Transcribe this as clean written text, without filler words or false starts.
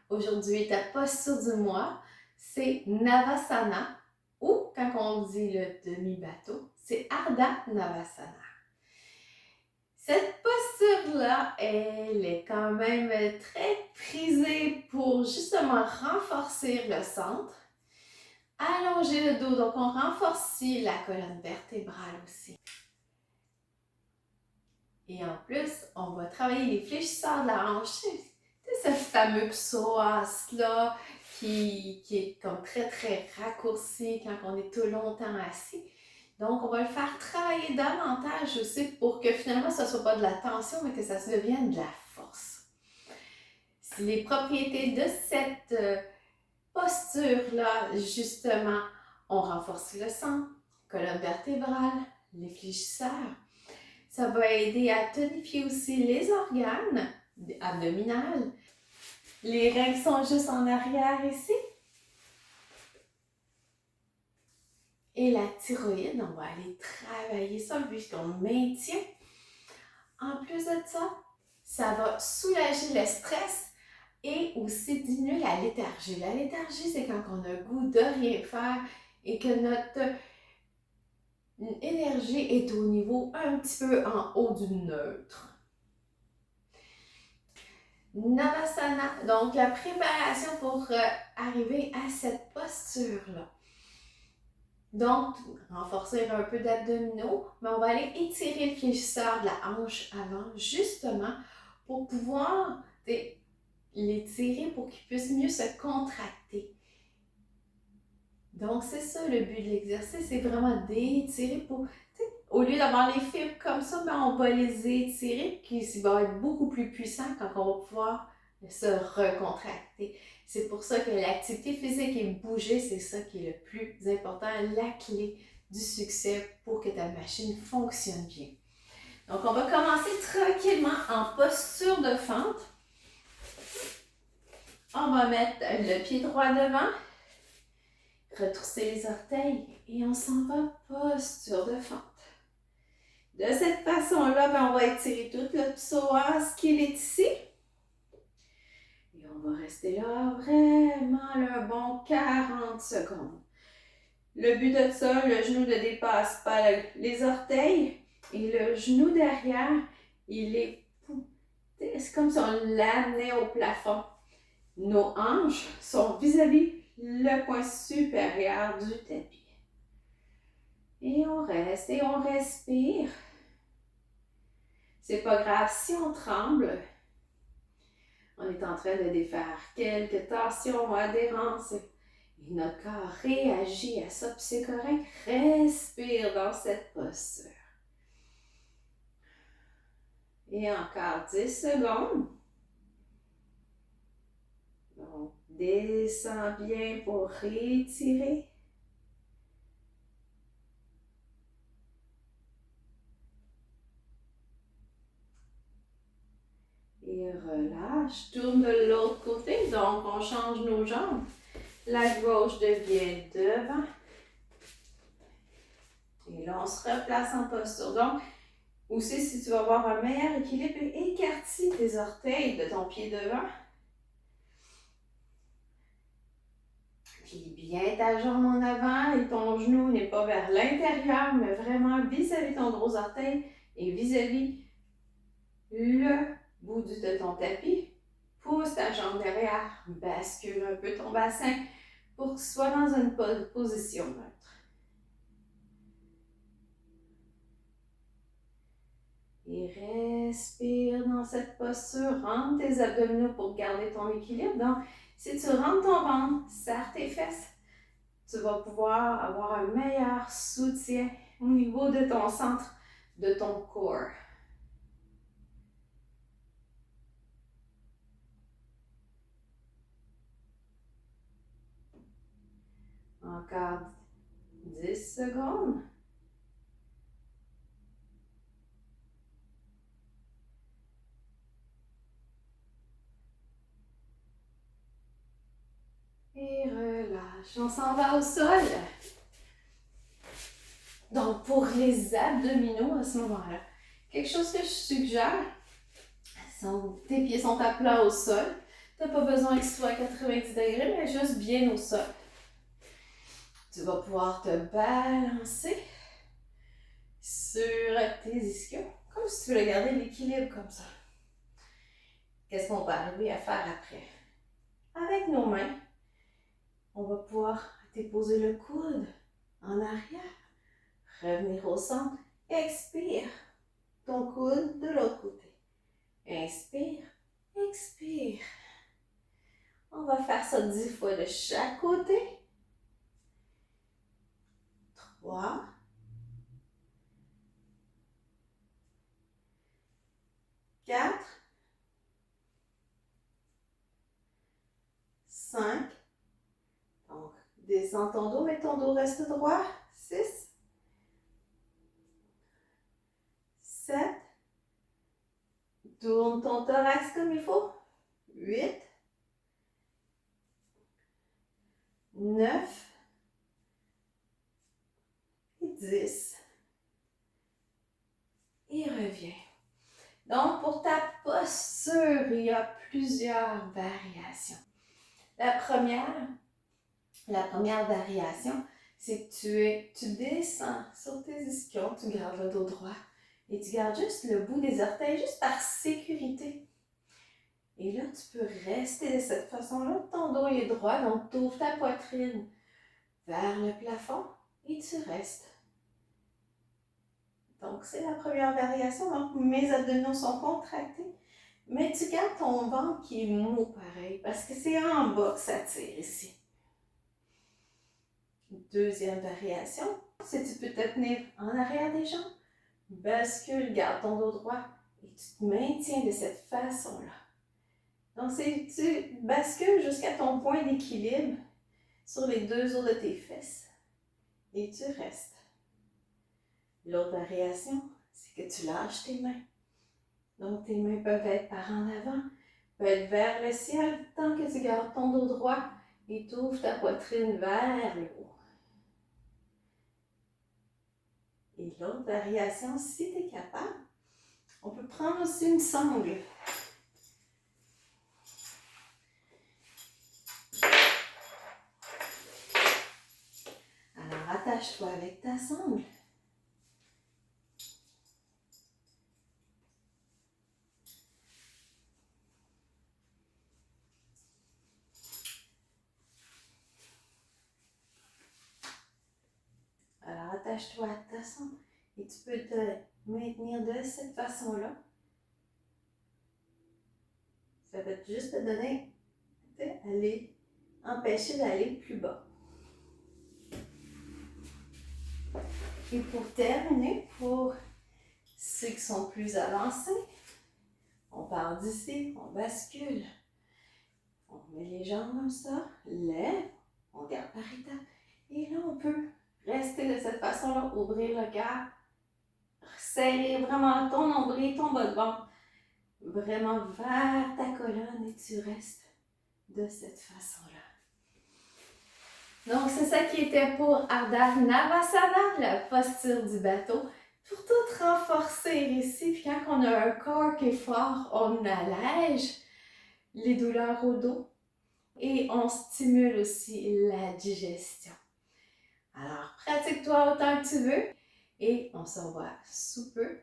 Aujourd'hui, ta posture du mois, c'est Navasana ou quand on dit le demi-bateau, c'est Ardha Navasana. Cette posture-là, elle est quand même très prisée pour justement renforcer le centre, allonger le dos, donc on renforce la colonne vertébrale aussi. Et en plus, on va travailler les fléchisseurs de la hanche. C'est ce fameux psoas-là qui est comme très raccourci quand on est tout longtemps assis. Donc, on va le faire travailler davantage aussi pour que finalement, ce ne soit pas de la tension, mais que ça se devienne de la force. Les propriétés de cette posture-là, justement, on renforce le sang, colonne vertébrale, les fléchisseurs. Ça va aider à tonifier aussi les organes abdominaux. Les reins sont juste en arrière ici. Et la thyroïde, on va aller travailler ça puisqu'on maintient. En plus de ça, ça va soulager le stress et aussi diminuer la léthargie. La léthargie, c'est quand on a le goût de rien faire et que notre énergie est au niveau un petit peu en haut du neutre. Navasana, donc la préparation pour arriver à cette posture-là. Donc, renforcer un peu d'abdominaux, mais on va aller étirer le fléchisseur de la hanche avant, justement, pour pouvoir l'étirer pour qu'il puisse mieux se contracter. Donc, c'est ça le but de l'exercice, c'est vraiment d'étirer pour, au lieu d'avoir les fibres comme ça, ben on va les étirer, qui va être beaucoup plus puissant quand on va pouvoir se recontracter. C'est pour ça que l'activité physique et bouger, c'est ça qui est le plus important, la clé du succès pour que ta machine fonctionne bien. Donc, on va commencer tranquillement en posture de fente. On va mettre le pied droit devant, retrousser les orteils et on s'en va posture de fente. De cette façon-là, on va étirer tout le psoas qui est ici. Et on va rester là vraiment un bon 40 secondes. Le but de ça, le genou ne dépasse pas les orteils et le genou derrière, c'est comme si on l'amenait au plafond. Nos hanches sont vis-à-vis le coin supérieur du tapis. Et on reste et on respire. C'est pas grave si on tremble. On est en train de défaire quelques tensions ou adhérences. Et notre corps réagit à ça, puis c'est correct. Respire dans cette posture. Et encore 10 secondes. Donc, descends bien pour réétirer. Et relâche. Tourne de l'autre côté. Donc, on change nos jambes. La gauche devient devant. Et là, on se replace en posture. Donc, aussi, si tu veux avoir un meilleur équilibre, écartis tes orteils de ton pied devant. Puis bien ta jambe en avant et ton genou n'est pas vers l'intérieur, mais vraiment vis-à-vis ton gros orteil et vis-à-vis le bout de ton tapis. Pousse ta jambe derrière, bascule un peu ton bassin pour que tu sois dans une position neutre. Et respire dans cette posture, rentre tes abdominaux pour garder ton équilibre. Donc, si tu rentres ton ventre, serre tes fesses, tu vas pouvoir avoir un meilleur soutien au niveau de ton centre, de ton corps. Encore 10 secondes. Et relâche. On s'en va au sol. Donc, pour les abdominaux à ce moment-là, quelque chose que je suggère, tes pieds sont à plat au sol, Tu n'as pas besoin qu'il soit à 90 degrés, mais juste bien au sol. Tu vas pouvoir te balancer sur tes ischios, comme si tu voulais garder l'équilibre comme ça. Qu'est-ce qu'on va arriver à faire après? Avec nos mains, on va pouvoir déposer le coude en arrière, revenir au centre, expire ton coude de l'autre côté. Inspire, expire. On va faire ça 10 fois de chaque côté. 3, 4, 5. Donc, descends ton dos, mais ton dos reste droit. 6, 7. Tourne ton thorax comme il faut. 8, 9 et 10. Et reviens. Donc, pour ta posture, il y a plusieurs variations. La première variation, c'est que tu descends sur tes ischions, tu gardes le dos droit et tu gardes juste le bout des orteils, juste par sécurité. Et là, tu peux rester de cette façon-là. Ton dos est droit, donc tu ouvres ta poitrine vers le plafond et tu restes. Donc, c'est la première variation. Donc, mes abdominaux sont contractés, mais tu gardes ton ventre qui est mou pareil, parce que c'est en bas que ça tire ici. Deuxième variation, c'est que tu peux te tenir en arrière des jambes, bascule, garde ton dos droit et tu te maintiens de cette façon-là. Donc, tu bascules jusqu'à ton point d'équilibre sur les deux os de tes fesses et tu restes. L'autre variation, c'est que tu lâches tes mains. Donc, tes mains peuvent être par en avant, peuvent être vers le ciel, tant que tu gardes ton dos droit et tu ouvres ta poitrine vers le haut. Et l'autre variation, si tu es capable, on peut prendre aussi une sangle. Alors, attache-toi avec ta sangle. Alors, attache-toi à ta sangle et tu peux te maintenir de cette façon-là. Ça va juste te donner, empêcher d'aller plus bas. Et pour terminer, pour ceux qui sont plus avancés, on part d'ici, on bascule. On met les jambes comme ça, lève, on garde par étapes. Et là, on peut rester de cette façon-là, ouvrir le cœur, serrer vraiment ton nombril, ton bas de ventre, vraiment vers ta colonne et tu restes de cette façon-là. Donc, c'est ça qui était pour Ardha Navasana, la posture du bateau. Pour tout renforcer ici, puis quand on a un corps qui est fort, on allège les douleurs au dos et on stimule aussi la digestion. Alors, pratique-toi autant que tu veux et on se revoit sous peu